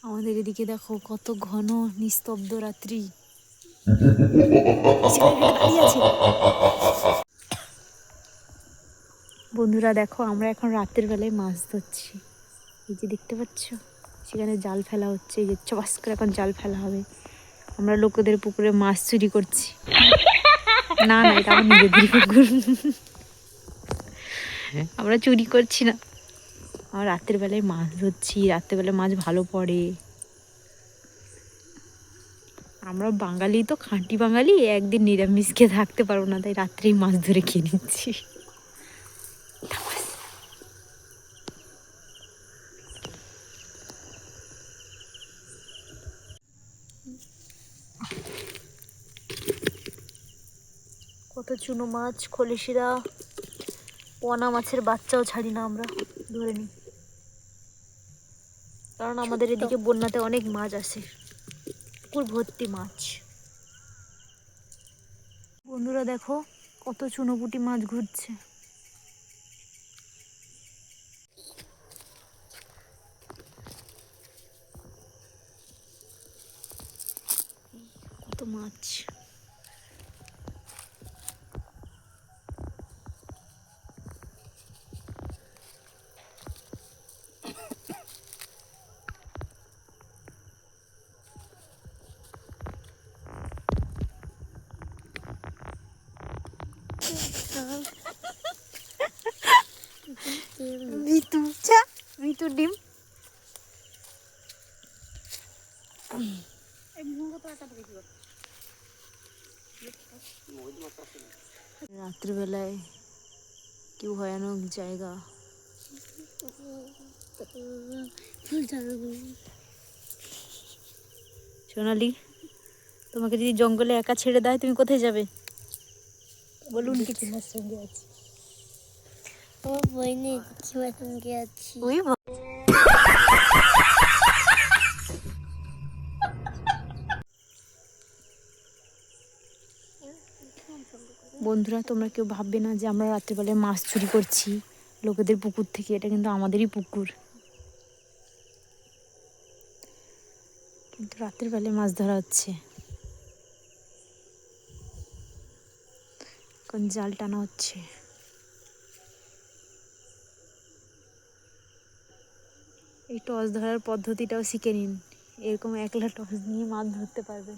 আমাদের এদিকে দেখো কত ঘন নিস্তব্ধ রাত্রি। বন্ধুরা দেখো, আমরা এখন রাতের বেলায় মাছ ধরছি। এই যে দেখতে পাচ্ছ, সেখানে জাল ফেলা হচ্ছে। এই যে চবাস করে এখন জাল ফেলা হবে। আমরা লোকেদের পুকুরে মাছ চুরি করছি। না না, এটা আমার নিজেদের পুকুর, আমরা চুরি করছি না। আমরা রাতের বেলায় মাছ ধরছি। রাতের বেলায় মাছ ভালো পড়ে। আমরা বাঙালি তো, খাঁটি বাঙালি, একদিন নিরামিষ খেয়ে থাকতে পারবো না, তাই রাত্রেই মাছ ধরে খেয়ে নিচ্ছি। কত চুনো মাছ, খলিশিরা, পোনা মাছের বাচ্চাও ছাড়ি না, আমরা ধরে নিই। কারণ আমাদের এদিকে বন্যাতে অনেক মাছ আসে, পুকুর ভর্তি মাছ। বন্ধুরা দেখো, কত চুনোপুঁটি মাছ ঘুরছে। কত মাছ। মিতু ডিম। রাত্রিবেলায় কি ভয়ানক জায়গা। সোনালি, তোমাকে যদি জঙ্গলে একা ছেড়ে দেয়, তুমি কোথায় যাবে বলুন? কিছু না, সঙ্গে আছি। ও বইনি, জেঠিমার সঙ্গে আছি। ওই বন্ধুরা, তোমরা কেউ ভাববে না যে আমরা রাত্রিবেলায় মাছ চুরি করছি লোকেদের পুকুর থেকে। এটা কিন্তু আমাদেরই পুকুর, কিন্তু রাতের বেলায় মাছ ধরা হচ্ছে। এখন জাল টানা হচ্ছে। এই টস ধরার পদ্ধতিটাও শিখে নিন, এরকম একলা টস নিয়ে মাছ ধরতে পারবেন।